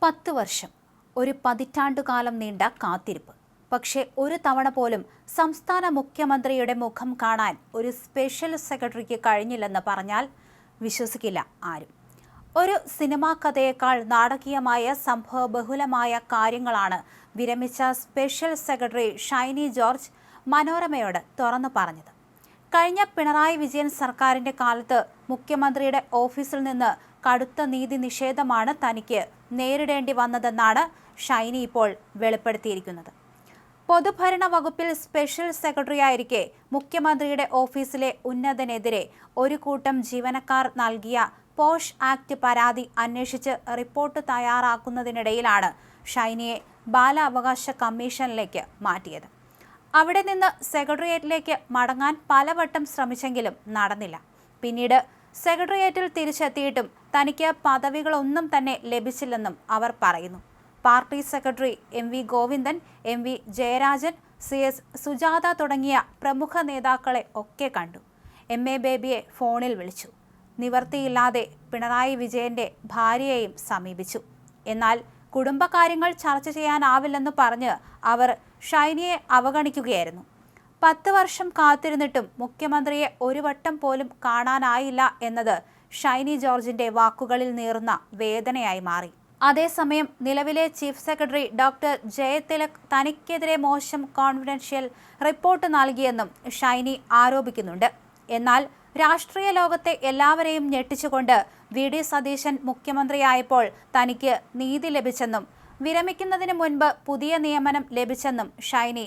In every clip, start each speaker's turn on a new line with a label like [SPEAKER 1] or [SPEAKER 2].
[SPEAKER 1] 10 വർഷം, ഒരു പതിറ്റാണ്ടുകാലം നീണ്ട കാത്തിരിപ്പ്. പക്ഷേ ഒരു തവണ പോലും സംസ്ഥാന മുഖ്യമന്ത്രിയുടെ മുഖം കാണാൻ ഒരു സ്പെഷ്യൽ സെക്രട്ടറിക്ക് കഴിഞ്ഞില്ലെന്ന് പറഞ്ഞാൽ വിശ്വസിക്കില്ല ആരും. ഒരു സിനിമാ കഥയേക്കാൾ നാടകീയമായ സംഭവബഹുലമായ കാര്യങ്ങളാണ് വിരമിച്ച സ്പെഷ്യൽ സെക്രട്ടറി ഷൈനി ജോർജ് മനോരമയോട് തുറന്നു പറഞ്ഞത്. കഴിഞ്ഞ പിണറായി വിജയൻ സർക്കാരിൻ്റെ കാലത്ത് മുഖ്യമന്ത്രിയുടെ ഓഫീസിൽ നിന്ന് കടുത്ത നീതി നിഷേധമാണ് തനിക്ക് നേരിടേണ്ടി വന്നതെന്നാണ് ഷൈനി ഇപ്പോൾ വെളിപ്പെടുത്തിയിരിക്കുന്നത്. പൊതുഭരണ വകുപ്പിൽ സ്പെഷ്യൽ സെക്രട്ടറിയായിരിക്കെ മുഖ്യമന്ത്രിയുടെ ഓഫീസിലെ ഉന്നതനെതിരെ ഒരു കൂട്ടം ജീവനക്കാർ നൽകിയ പോഷ് ആക്ട് പരാതി അന്വേഷിച്ച് റിപ്പോർട്ട് തയ്യാറാക്കുന്നതിനിടയിലാണ് ഷൈനിയെ ബാലാവകാശ കമ്മീഷനിലേക്ക് മാറ്റിയത്. അവിടെ നിന്ന് സെക്രട്ടേറിയറ്റിലേക്ക് മടങ്ങാൻ പലവട്ടം ശ്രമിച്ചെങ്കിലും നടന്നില്ല. പിന്നീട് സെക്രട്ടേറിയറ്റിൽ തിരിച്ചെത്തിയിട്ടും തനിക്ക് പദവികളൊന്നും തന്നെ ലഭിച്ചില്ലെന്നും അവർ പറയുന്നു. Party secretary MV Govindan, MV Jayarajan, CS Sujatha തുടങ്ങിയ പ്രമുഖ നേതാക്കളെ ഒക്കെ കണ്ടു. MA ബേബിയെ ഫോണിൽ വിളിച്ചു. നിവർത്തിയില്ലാതെ പിണറായി വിജയന്റെ ഭാര്യയെയും സമീപിച്ചു. എന്നാൽ കുടുംബകാര്യങ്ങൾ ചർച്ച ചെയ്യാനാവില്ലെന്ന് പറഞ്ഞ് അവർ ഷൈനിയെ അവഗണിക്കുകയായിരുന്നു. 10 വർഷം കാത്തിരുന്നിട്ടും മുഖ്യമന്ത്രിയെ ഒരു വട്ടം പോലും കാണാനായില്ല എന്നത് ഷൈനി ജോർജിന്റെ വാക്കുകളിൽ നീറുന്ന വേദനയായി മാറി. അതേസമയം നിലവിലെ ചീഫ് സെക്രട്ടറി ഡോക്ടർ ജയതിലക് തനിക്കെതിരെ മോശം കോൺഫിഡൻഷ്യൽ റിപ്പോർട്ട് നൽകിയെന്നും ഷൈനി ആരോപിക്കുന്നുണ്ട്. എന്നാൽ രാഷ്ട്രീയ ലോകത്തെ എല്ലാവരെയും ഞെട്ടിച്ചുകൊണ്ട് VD സതീശൻ മുഖ്യമന്ത്രിയായപ്പോൾ തനിക്ക് നീതി ലഭിച്ചെന്നും വിരമിക്കുന്നതിന് മുൻപ് പുതിയ നിയമനം ലഭിച്ചെന്നും ഷൈനി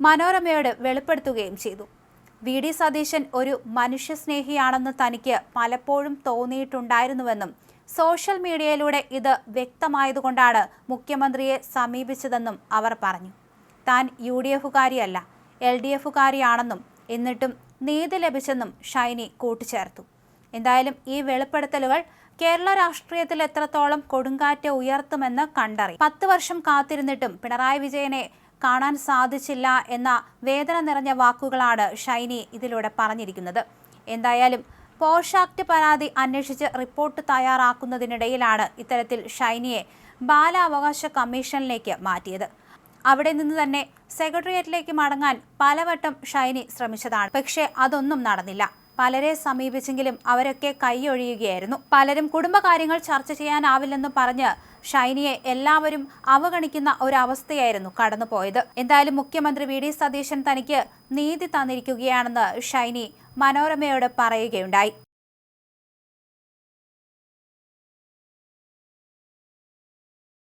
[SPEAKER 1] മനോരമയോട് വെളിപ്പെടുത്തുകയും ചെയ്തു. VD സതീശൻ ഒരു മനുഷ്യസ്നേഹിയാണെന്ന് തനിക്ക് പലപ്പോഴും തോന്നിയിട്ടുണ്ടായിരുന്നുവെന്നും സോഷ്യൽ മീഡിയയിലൂടെ ഇത് വ്യക്തമായതുകൊണ്ടാണ് മുഖ്യമന്ത്രിയെ സമീപിച്ചതെന്നും അവർ പറഞ്ഞു. താൻ UDFകാരിയല്ല, LDFകാരിയാണെന്നും എന്നിട്ടും നീതി ലഭിച്ചെന്നും ഷൈനി കൂട്ടിച്ചേർത്തു. എന്തായാലും ഈ വെളിപ്പെടുത്തലുകൾ കേരള രാഷ്ട്രീയത്തിൽ എത്രത്തോളം കൊടുങ്കാറ്റ് ഉയർത്തുമെന്ന് കണ്ടറിയും. 10 വർഷം കാത്തിരുന്നിട്ടും പിണറായി വിജയനെ കാണാൻ സാധിച്ചില്ല എന്ന വേദന നിറഞ്ഞ വാക്കുകളാണ് ഷൈനി ഇതിലൂടെ പറഞ്ഞിരിക്കുന്നത്. എന്തായാലും പോഷ് ആക്ട് പരാതി അന്വേഷിച്ച് റിപ്പോർട്ട് തയ്യാറാക്കുന്നതിനിടയിലാണ് ഇത്തരത്തിൽ ഷൈനിയെ ബാലാവകാശ കമ്മീഷനിലേക്ക് മാറ്റിയത്. അവിടെ നിന്ന് തന്നെ സെക്രട്ടേറിയറ്റിലേക്ക് മടങ്ങാൻ പലവട്ടം ഷൈനി ശ്രമിച്ചതാണ്. പക്ഷേ അതൊന്നും നടന്നില്ല. പലരെ സമീപിച്ചെങ്കിലും അവരൊക്കെ കൈയൊഴിയുകയായിരുന്നു. പലരും കുടുംബകാര്യങ്ങൾ ചർച്ച ചെയ്യാനാവില്ലെന്ന് പറഞ്ഞ് ഷൈനിയെ എല്ലാവരും അവഗണിക്കുന്ന ഒരവസ്ഥയായിരുന്നു കടന്നുപോയത്. എന്തായാലും മുഖ്യമന്ത്രി VD സതീശൻ തനിക്ക് നീതി തന്നിരിക്കുകയാണെന്ന് ഷൈനി മനോരമയോട് പറയുകയുണ്ടായി.